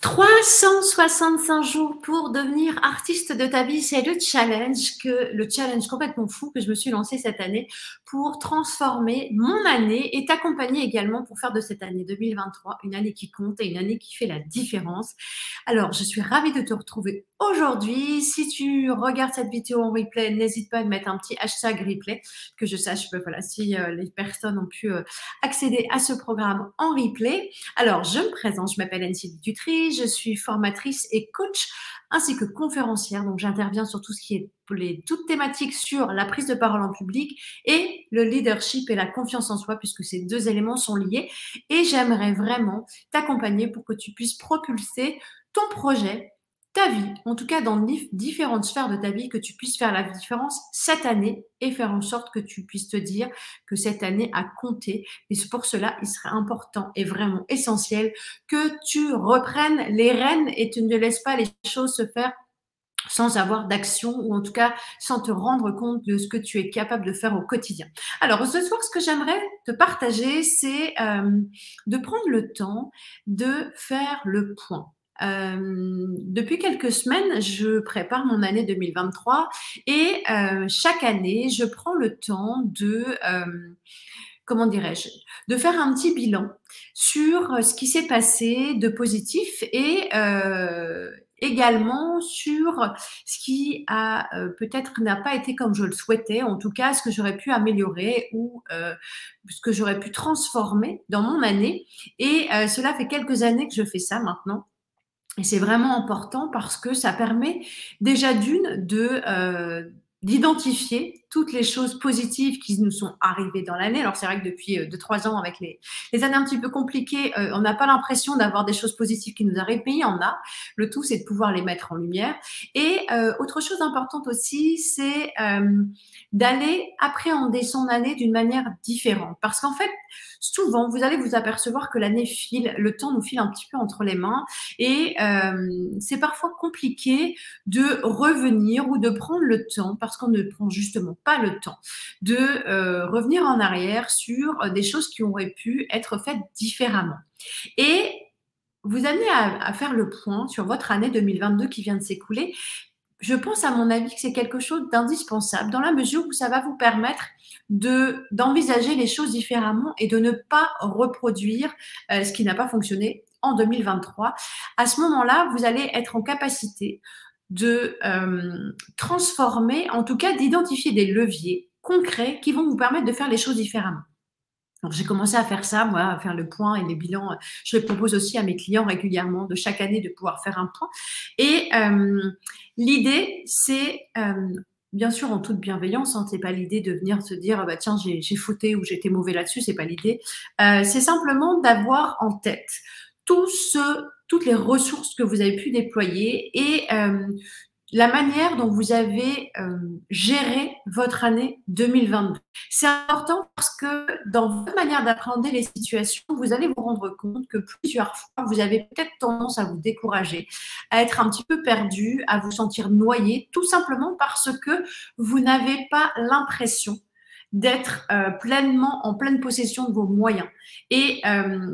365 jours pour devenir artiste de ta vie, c'est le challenge complètement fou que je me suis lancé cette année pour transformer mon année et t'accompagner également pour faire de cette année 2023 une année qui compte et une année qui fait la différence. Alors, je suis ravie de te retrouver aujourd'hui. Si tu regardes cette vidéo en replay, n'hésite pas à mettre un petit hashtag replay, que je sache voilà, si les personnes ont pu accéder à ce programme en replay. Alors, je me présente, je m'appelle Anne-Sylvie Dutry, je suis formatrice et coach ainsi que conférencière. Donc, j'interviens sur tout ce qui est toutes thématiques sur la prise de parole en public et le leadership et la confiance en soi, puisque ces deux éléments sont liés. Et j'aimerais vraiment t'accompagner pour que tu puisses propulser ton projet, ta vie, en tout cas dans différentes sphères de ta vie, que tu puisses faire la différence cette année et faire en sorte que tu puisses te dire que cette année a compté. Et pour cela, il serait important et vraiment essentiel que tu reprennes les rênes et tu ne laisses pas les choses se faire sans avoir d'action ou en tout cas sans te rendre compte de ce que tu es capable de faire au quotidien. Alors ce soir, ce que j'aimerais te partager, c'est de prendre le temps de faire le point. Depuis quelques semaines, je prépare mon année 2023 et chaque année, je prends le temps de comment dirais-je, de faire un petit bilan sur ce qui s'est passé de positif et également sur ce qui a peut-être n'a pas été comme je le souhaitais, en tout cas ce que j'aurais pu améliorer ou ce que j'aurais pu transformer dans mon année. Et cela fait quelques années que je fais ça maintenant. Et c'est vraiment important parce que ça permet déjà d'identifier toutes les choses positives qui nous sont arrivées dans l'année. Alors c'est vrai que depuis 2-3 ans, avec les années un petit peu compliquées, on n'a pas l'impression d'avoir des choses positives qui nous arrivent, mais il y en a. Le tout, c'est de pouvoir les mettre en lumière. Et autre chose importante aussi, c'est d'aller appréhender son année d'une manière différente. Parce qu'en fait, souvent, vous allez vous apercevoir que l'année file, le temps nous file un petit peu entre les mains et c'est parfois compliqué de revenir ou de prendre le temps, parce qu'on ne prend justement pas le temps, de revenir en arrière sur des choses qui auraient pu être faites différemment. Et vous amenez à faire le point sur votre année 2022 qui vient de s'écouler. Je pense, à mon avis, que c'est quelque chose d'indispensable dans la mesure où ça va vous permettre d'envisager les choses différemment et de ne pas reproduire ce qui n'a pas fonctionné en 2023. À ce moment-là, vous allez être en capacité de transformer, en tout cas d'identifier des leviers concrets qui vont vous permettre de faire les choses différemment. Donc, j'ai commencé à faire ça, moi, à faire le point et les bilans. Je les propose aussi à mes clients régulièrement, de chaque année, de pouvoir faire un point. Et l'idée, c'est, bien sûr, en toute bienveillance, hein, c'est pas l'idée de venir se dire, bah, tiens, j'ai fauté ou j'étais mauvais là-dessus, c'est pas l'idée. C'est simplement d'avoir en tête toutes les ressources que vous avez pu déployer et la manière dont vous avez géré votre année 2022. C'est important parce que dans votre manière d'appréhender les situations, vous allez vous rendre compte que plusieurs fois, vous avez peut-être tendance à vous décourager, à être un petit peu perdu, à vous sentir noyé, tout simplement parce que vous n'avez pas l'impression d'être pleinement en pleine possession de vos moyens. Et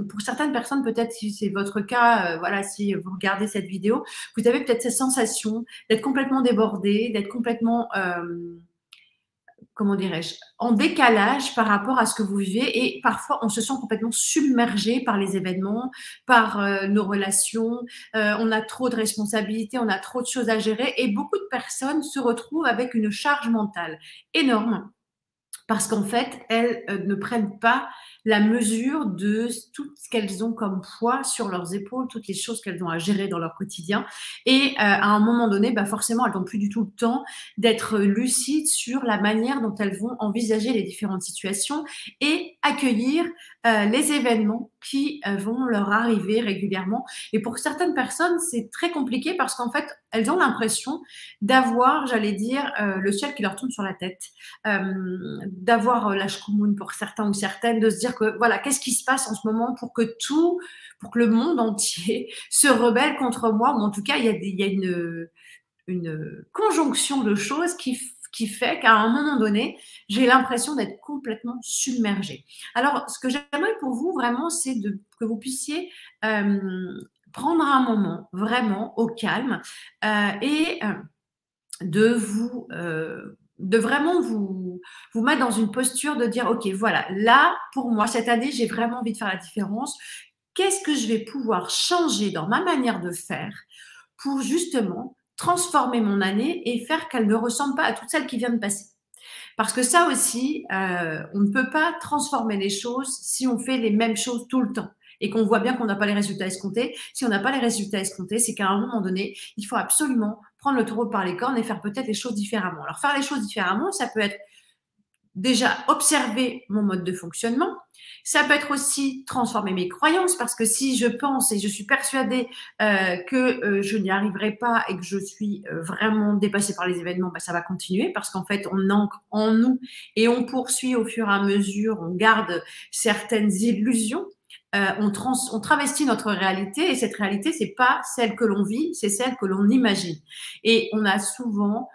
pour certaines personnes, peut-être si c'est votre cas, voilà, si vous regardez cette vidéo, vous avez peut-être cette sensation d'être complètement débordé, d'être complètement, comment dirais-je, en décalage par rapport à ce que vous vivez. Et parfois, on se sent complètement submergé par les événements, par nos relations. On a trop de responsabilités, on a trop de choses à gérer. Et beaucoup de personnes se retrouvent avec une charge mentale énorme parce qu'en fait, elles ne prennent pas la mesure de tout ce qu'elles ont comme poids sur leurs épaules, toutes les choses qu'elles ont à gérer dans leur quotidien. Et à un moment donné, bah forcément, elles n'ont plus du tout le temps d'être lucides sur la manière dont elles vont envisager les différentes situations et accueillir les événements qui vont leur arriver régulièrement. Et pour certaines personnes, c'est très compliqué parce qu'en fait, elles ont l'impression d'avoir, j'allais dire, le ciel qui leur tombe sur la tête, d'avoir la shkumoun pour certains ou certaines, de se dire que voilà, qu'est-ce qui se passe en ce moment pour que le monde entier se rebelle contre moi, ou en tout cas, il y a une conjonction de choses qui fait qu'à un moment donné, j'ai l'impression d'être complètement submergée. Alors, ce que j'aimerais pour vous vraiment, c'est que vous puissiez prendre un moment vraiment au calme et de vous, de vraiment vous mettre dans une posture de dire: «OK, voilà, là, pour moi, cette année, j'ai vraiment envie de faire la différence. Qu'est-ce que je vais pouvoir changer dans ma manière de faire pour justement transformer mon année et faire qu'elle ne ressemble pas à toute celle qui vient de passer?» Parce que ça aussi, on ne peut pas transformer les choses si on fait les mêmes choses tout le temps et qu'on voit bien qu'on n'a pas les résultats escomptés. Si on n'a pas les résultats escomptés, c'est qu'à un moment donné, il faut absolument prendre le taureau par les cornes et faire peut-être les choses différemment. Alors faire les choses différemment, ça peut être déjà observer mon mode de fonctionnement. Ça peut être aussi transformer mes croyances parce que si je pense et je suis persuadée que je n'y arriverai pas et que je suis vraiment dépassée par les événements, bah, ça va continuer parce qu'en fait, on ancre en nous et on poursuit au fur et à mesure, on garde certaines illusions. On travestit notre réalité et cette réalité, c'est pas celle que l'on vit, c'est celle que l'on imagine. Et on a souvent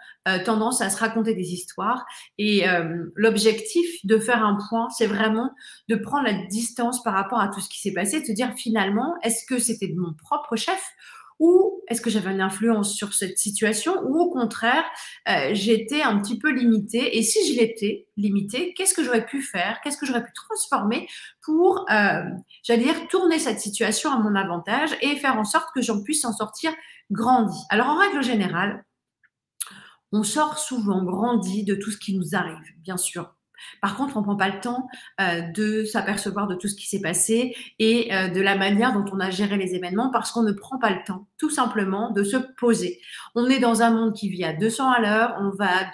tendance à se raconter des histoires et l'objectif de faire un point, c'est vraiment de prendre la distance par rapport à tout ce qui s'est passé, de se dire finalement, est-ce que c'était de mon propre chef ou est-ce que j'avais une influence sur cette situation ou au contraire, j'étais un petit peu limitée et si je l'étais limitée, qu'est-ce que j'aurais pu faire? Qu'est-ce que j'aurais pu transformer pour, j'allais dire, tourner cette situation à mon avantage et faire en sorte que j'en puisse en sortir grandi? Alors en règle générale, on sort souvent grandi de tout ce qui nous arrive, bien sûr. Par contre, on ne prend pas le temps de s'apercevoir de tout ce qui s'est passé et de la manière dont on a géré les événements parce qu'on ne prend pas le temps, tout simplement, de se poser. On est dans un monde qui vit à 200 à l'heure,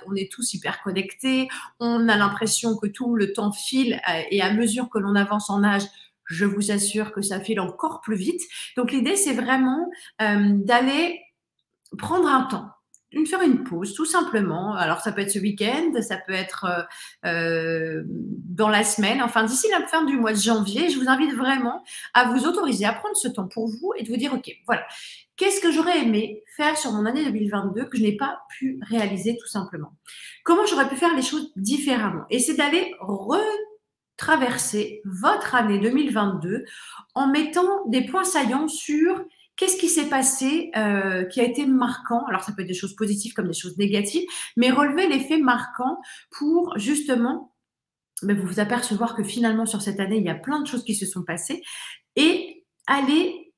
on est tous hyper connectés, on a l'impression que tout le temps file et à mesure que l'on avance en âge, je vous assure que ça file encore plus vite. Donc l'idée, c'est vraiment d'aller prendre un temps, faire une pause, tout simplement. Alors, ça peut être ce week-end, ça peut être dans la semaine. Enfin, d'ici la fin du mois de janvier, je vous invite vraiment à vous autoriser à prendre ce temps pour vous et de vous dire, OK, voilà, qu'est-ce que j'aurais aimé faire sur mon année 2022 que je n'ai pas pu réaliser tout simplement? Comment j'aurais pu faire les choses différemment? Et c'est d'aller retraverser votre année 2022 en mettant des points saillants sur qu'est-ce qui s'est passé qui a été marquant? Alors, ça peut être des choses positives comme des choses négatives, mais relever les faits marquants pour justement vous vous apercevoir que finalement, sur cette année, il y a plein de choses qui se sont passées et aller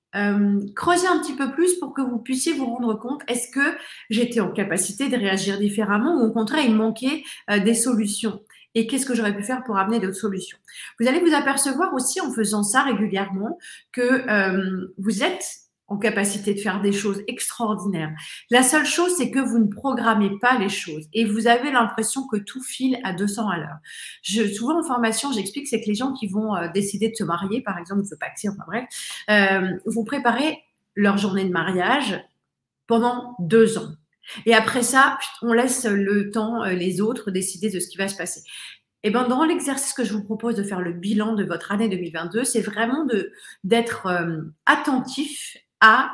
creuser un petit peu plus pour que vous puissiez vous rendre compte, est-ce que j'étais en capacité de réagir différemment ou au contraire, il manquait des solutions? Et qu'est-ce que j'aurais pu faire pour amener d'autres solutions? Vous allez vous apercevoir aussi en faisant ça régulièrement que vous êtes en capacité de faire des choses extraordinaires. La seule chose, c'est que vous ne programmez pas les choses et vous avez l'impression que tout file à 200 à l'heure. Souvent en formation, j'explique, c'est que les gens qui vont décider de se marier, par exemple, se pacter, enfin bref, vont préparer leur journée de mariage pendant 2 ans. Et après ça, on laisse le temps, les autres décider de ce qui va se passer. Et ben, dans l'exercice que je vous propose de faire le bilan de votre année 2022, c'est vraiment d'être attentif à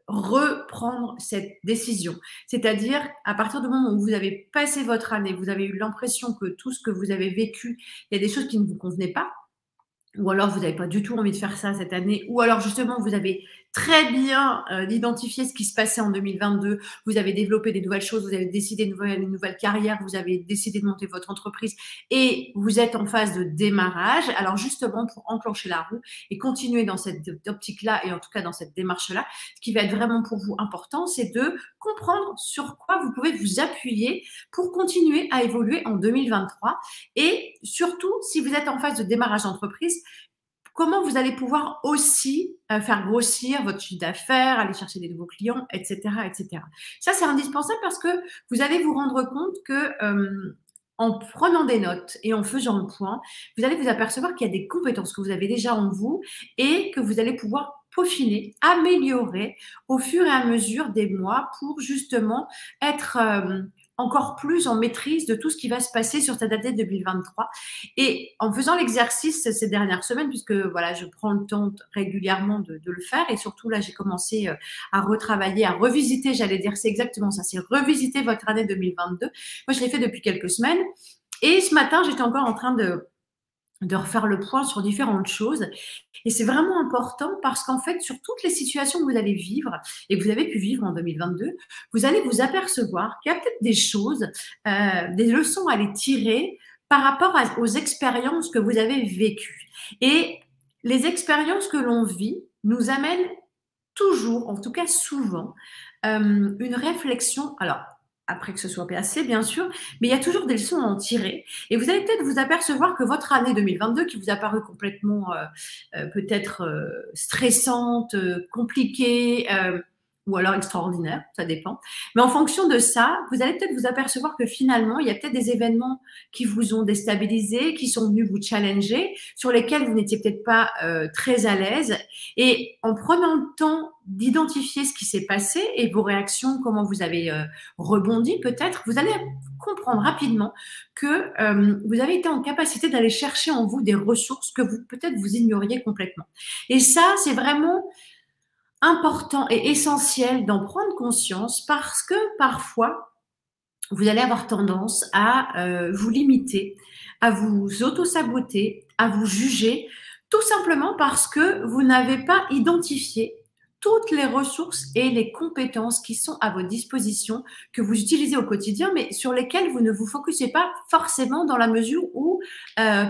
reprendre cette décision. C'est-à-dire, à partir du moment où vous avez passé votre année, vous avez eu l'impression que tout ce que vous avez vécu, il y a des choses qui ne vous convenaient pas, ou alors vous n'avez pas du tout envie de faire ça cette année, ou alors justement vous avez très bien identifié ce qui se passait en 2022, vous avez développé des nouvelles choses, vous avez décidé une nouvelle carrière, vous avez décidé de monter votre entreprise et vous êtes en phase de démarrage. Alors justement, pour enclencher la roue et continuer dans cette optique-là et en tout cas dans cette démarche-là, ce qui va être vraiment pour vous important, c'est de comprendre sur quoi vous pouvez vous appuyer pour continuer à évoluer en 2023 et surtout, si vous êtes en phase de démarrage d'entreprise, comment vous allez pouvoir aussi faire grossir votre chiffre d'affaires, aller chercher des nouveaux clients, etc., etc. Ça, c'est indispensable parce que vous allez vous rendre compte que en prenant des notes et en faisant le point, vous allez vous apercevoir qu'il y a des compétences que vous avez déjà en vous et que vous allez pouvoir peaufiner, améliorer au fur et à mesure des mois pour justement être encore plus en maîtrise de tout ce qui va se passer sur cette année 2023. Et en faisant l'exercice ces dernières semaines, puisque voilà, je prends le temps régulièrement de le faire, et surtout là, j'ai commencé à retravailler, à revisiter, j'allais dire, c'est exactement ça, c'est revisiter votre année 2022. Moi, je l'ai fait depuis quelques semaines, et ce matin, j'étais encore en train de refaire le point sur différentes choses. Et c'est vraiment important parce qu'en fait, sur toutes les situations que vous allez vivre et que vous avez pu vivre en 2022, vous allez vous apercevoir qu'il y a peut-être des choses, des leçons à les tirer par rapport aux expériences que vous avez vécues. Et les expériences que l'on vit nous amènent toujours, en tout cas souvent, une réflexion. Alors, après que ce soit passé, bien sûr, mais il y a toujours des leçons à en tirer. Et vous allez peut-être vous apercevoir que votre année 2022, qui vous a paru complètement peut-être stressante, compliquée, ou alors extraordinaire, ça dépend. Mais en fonction de ça, vous allez peut-être vous apercevoir que finalement, il y a peut-être des événements qui vous ont déstabilisé, qui sont venus vous challenger, sur lesquels vous n'étiez peut-être pas très à l'aise. Et en prenant le temps d'identifier ce qui s'est passé et vos réactions, comment vous avez rebondi peut-être, vous allez comprendre rapidement que vous avez été en capacité d'aller chercher en vous des ressources que vous peut-être vous ignoriez complètement. Et ça, c'est vraiment important et essentiel d'en prendre conscience parce que parfois, vous allez avoir tendance à vous limiter, à vous auto-saboter, à vous juger, tout simplement parce que vous n'avez pas identifié toutes les ressources et les compétences qui sont à votre disposition, que vous utilisez au quotidien, mais sur lesquelles vous ne vous focusez pas forcément dans la mesure où,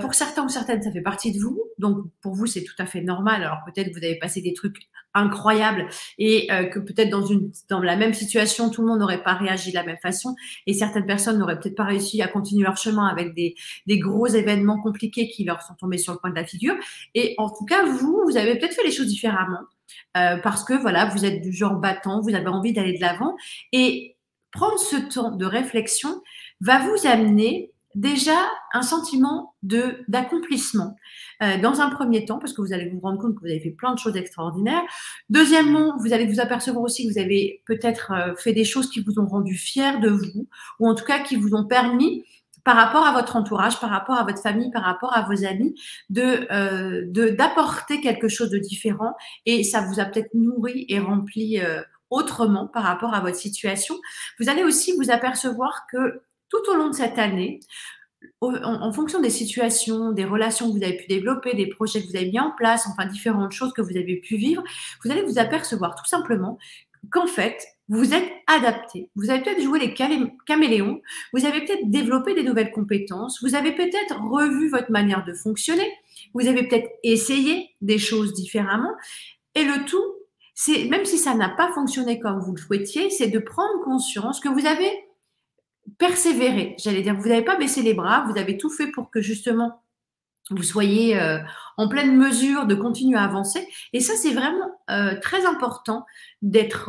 pour certains ou certaines, ça fait partie de vous. Donc, pour vous, c'est tout à fait normal. Alors, peut-être vous avez passé des trucs incroyables et que peut-être dans la même situation, tout le monde n'aurait pas réagi de la même façon et certaines personnes n'auraient peut-être pas réussi à continuer leur chemin avec des gros événements compliqués qui leur sont tombés sur le coin de la figure. Et en tout cas, vous avez peut-être fait les choses différemment parce que voilà, vous êtes du genre battant, vous avez envie d'aller de l'avant. Et prendre ce temps de réflexion va vous amener déjà un sentiment d'accomplissement dans un premier temps, parce que vous allez vous rendre compte que vous avez fait plein de choses extraordinaires. Deuxièmement, vous allez vous apercevoir aussi que vous avez peut-être fait des choses qui vous ont rendu fiers de vous, ou en tout cas qui vous ont permis, par rapport à votre entourage, par rapport à votre famille, par rapport à vos amis, d'apporter quelque chose de différent. Et ça vous a peut-être nourri et rempli autrement par rapport à votre situation. Vous allez aussi vous apercevoir que tout au long de cette année, en fonction des situations, des relations que vous avez pu développer, des projets que vous avez mis en place, enfin différentes choses que vous avez pu vivre, vous allez vous apercevoir tout simplement qu'en fait, vous êtes adapté. Vous avez peut-être joué les caméléons, vous avez peut-être développé des nouvelles compétences, vous avez peut-être revu votre manière de fonctionner, vous avez peut-être essayé des choses différemment. Et le tout, c'est, même si ça n'a pas fonctionné comme vous le souhaitiez, c'est de prendre conscience que vous avez persévéré. J'allais dire, vous n'avez pas baissé les bras, vous avez tout fait pour que justement vous soyez en pleine mesure de continuer à avancer. Et ça, c'est vraiment très important d'être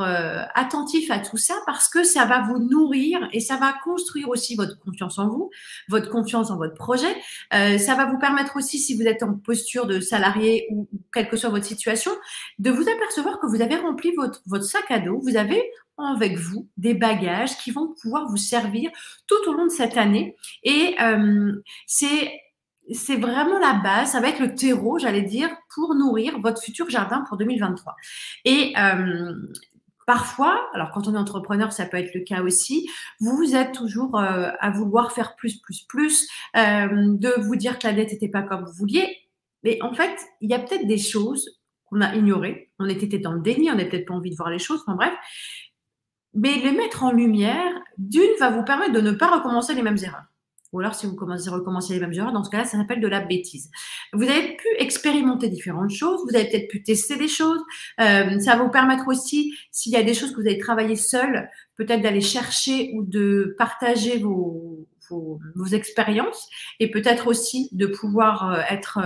attentif à tout ça parce que ça va vous nourrir et ça va construire aussi votre confiance en vous, votre confiance en votre projet. Ça va vous permettre aussi, si vous êtes en posture de salarié ou quelle que soit votre situation, de vous apercevoir que vous avez rempli votre sac à dos, vous avez avec vous des bagages qui vont pouvoir vous servir tout au long de cette année. Et c'est vraiment la base, ça va être le terreau, j'allais dire, pour nourrir votre futur jardin pour 2023. Et parfois, alors quand on est entrepreneur, ça peut être le cas aussi, vous êtes toujours à vouloir faire plus, de vous dire que la dette n'était pas comme vous vouliez. Mais en fait, il y a peut-être des choses qu'on a ignorées. On était peut-être dans le déni, on n'a peut-être pas envie de voir les choses, enfin bref. Mais les mettre en lumière, d'une, va vous permettre de ne pas recommencer les mêmes erreurs. Ou alors, si vous recommencez les mêmes erreurs, dans ce cas-là, ça s'appelle de la bêtise. Vous avez pu expérimenter différentes choses, vous avez peut-être pu tester des choses. Ça va vous permettre aussi, s'il y a des choses que vous avez travaillé seul, peut-être d'aller chercher ou de partager vos expériences et peut-être aussi de pouvoir être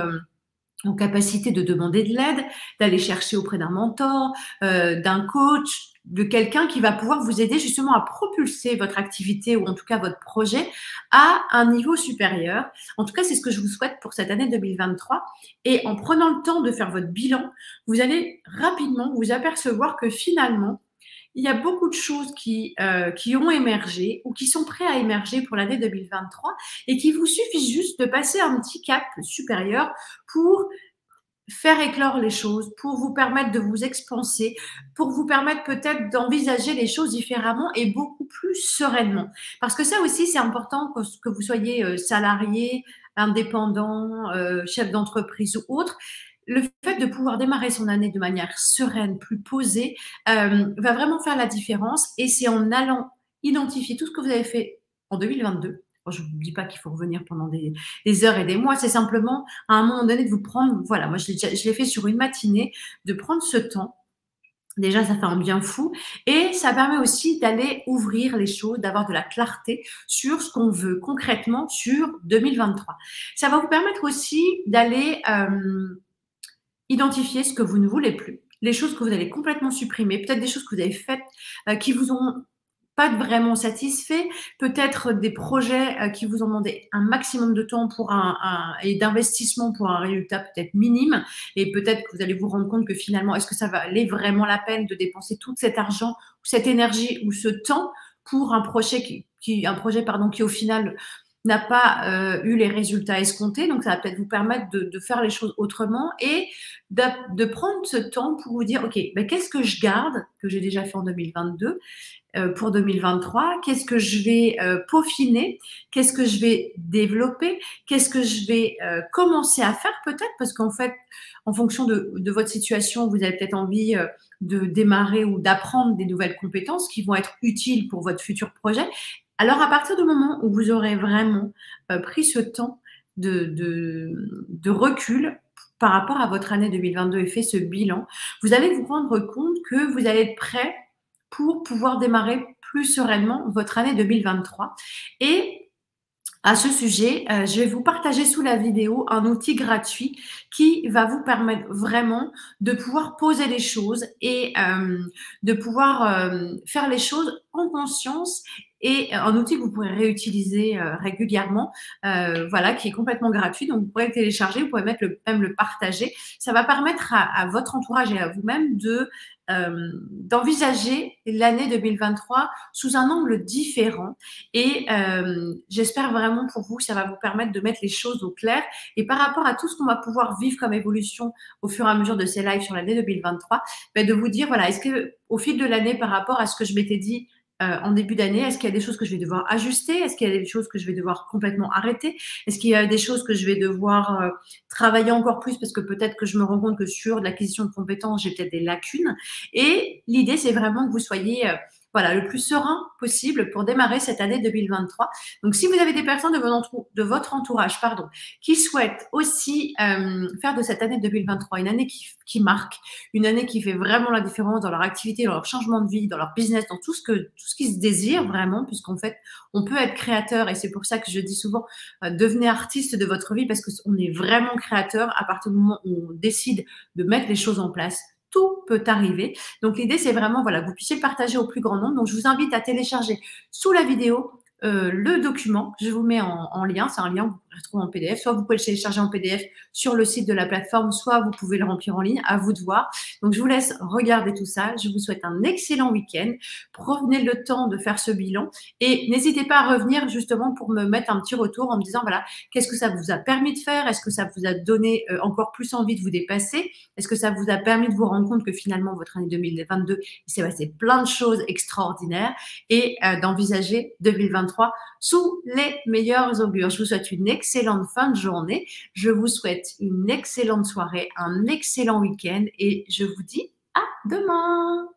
en capacité de demander de l'aide, d'aller chercher auprès d'un mentor, d'un coach, de quelqu'un qui va pouvoir vous aider justement à propulser votre activité ou en tout cas votre projet à un niveau supérieur. En tout cas, c'est ce que je vous souhaite pour cette année 2023. Et en prenant le temps de faire votre bilan, vous allez rapidement vous apercevoir que finalement, il y a beaucoup de choses qui ont émergé ou qui sont prêts à émerger pour l'année 2023 et qu'il vous suffit juste de passer un petit cap supérieur pour faire éclore les choses, pour vous permettre de vous expanser, pour vous permettre peut-être d'envisager les choses différemment et beaucoup plus sereinement. Parce que ça aussi, c'est important que vous soyez salarié, indépendant, chef d'entreprise ou autre, le fait de pouvoir démarrer son année de manière sereine, plus posée, va vraiment faire la différence. Et c'est en allant identifier tout ce que vous avez fait en 2022. Bon, je ne vous dis pas qu'il faut revenir pendant des heures et des mois, c'est simplement à un moment donné de vous prendre, voilà, moi je l'ai fait sur une matinée, de prendre ce temps. Déjà, ça fait un bien fou et ça permet aussi d'aller ouvrir les choses, d'avoir de la clarté sur ce qu'on veut concrètement sur 2023. Ça va vous permettre aussi d'aller identifier ce que vous ne voulez plus, les choses que vous allez complètement supprimer, peut-être des choses que vous avez faites qui vous ont pas vraiment satisfait, peut-être des projets qui vous ont demandé un maximum de temps pour et d'investissement pour un résultat peut-être minime, et peut-être que vous allez vous rendre compte que finalement, est-ce que ça va aller vraiment la peine de dépenser tout cet argent, ou cette énergie, ou ce temps pour un projet qui au final n'a pas eu les résultats escomptés. Donc, ça va peut-être vous permettre de faire les choses autrement et de prendre ce temps pour vous dire, OK, ben, qu'est-ce que je garde, que j'ai déjà fait en 2022, pour 2023, qu'est-ce que je vais peaufiner, qu'est-ce que je vais développer, qu'est-ce que je vais commencer à faire peut-être, parce qu'en fait, en fonction de votre situation, vous avez peut-être envie de démarrer ou d'apprendre des nouvelles compétences qui vont être utiles pour votre futur projet. Alors, à partir du moment où vous aurez vraiment pris ce temps de recul par rapport à votre année 2022 et fait ce bilan, vous allez vous rendre compte que vous allez être prêt pour pouvoir démarrer plus sereinement votre année 2023. Et à ce sujet, je vais vous partager sous la vidéo un outil gratuit qui va vous permettre vraiment de pouvoir poser les choses et de pouvoir faire les choses en conscience, et un outil que vous pourrez réutiliser régulièrement, voilà, qui est complètement gratuit. Donc, vous pourrez le télécharger, vous pouvez même le partager. Ça va permettre à votre entourage et à vous-même d'envisager l'année 2023 sous un angle différent. Et j'espère vraiment pour vous que ça va vous permettre de mettre les choses au clair. Et par rapport à tout ce qu'on va pouvoir vivre comme évolution au fur et à mesure de ces lives sur l'année 2023, ben de vous dire, voilà, est-ce que au fil de l'année, par rapport à ce que je m'étais dit en début d'année, est-ce qu'il y a des choses que je vais devoir ajuster? Est-ce qu'il y a des choses que je vais devoir complètement arrêter? Est-ce qu'il y a des choses que je vais devoir travailler encore plus, parce que peut-être que je me rends compte que sur l'acquisition de compétences, j'ai peut-être des lacunes. Et l'idée, c'est vraiment que vous soyez voilà, le plus serein possible pour démarrer cette année 2023. Donc, si vous avez des personnes de votre entourage, qui souhaitent aussi faire de cette année 2023 une année qui marque, une année qui fait vraiment la différence dans leur activité, dans leur changement de vie, dans leur business, dans tout ce qui se désire vraiment, puisqu'en fait, on peut être créateur, et c'est pour ça que je dis souvent, devenez artiste de votre vie, parce qu'on est vraiment créateur à partir du moment où on décide de mettre les choses en place. Tout peut arriver. Donc, l'idée, c'est vraiment, voilà, que vous puissiez le partager au plus grand nombre. Donc, je vous invite à télécharger sous la vidéo le document. Je vous mets en lien. C'est un lien que vous pouvez retrouver en PDF. Soit vous pouvez le télécharger en PDF sur le site de la plateforme, soit vous pouvez le remplir en ligne. À vous de voir. Donc, je vous laisse regarder tout ça. Je vous souhaite un excellent week-end. Prenez le temps de faire ce bilan et n'hésitez pas à revenir justement pour me mettre un petit retour en me disant, voilà, qu'est-ce que ça vous a permis de faire? Est-ce que ça vous a donné encore plus envie de vous dépasser? Est-ce que ça vous a permis de vous rendre compte que finalement, votre année 2022, il s'est passé plein de choses extraordinaires, et d'envisager 2023 sous les meilleurs augures. Je vous souhaite une excellente fin de journée. Je vous souhaite une excellente soirée, un excellent week-end, et je vous dis à demain.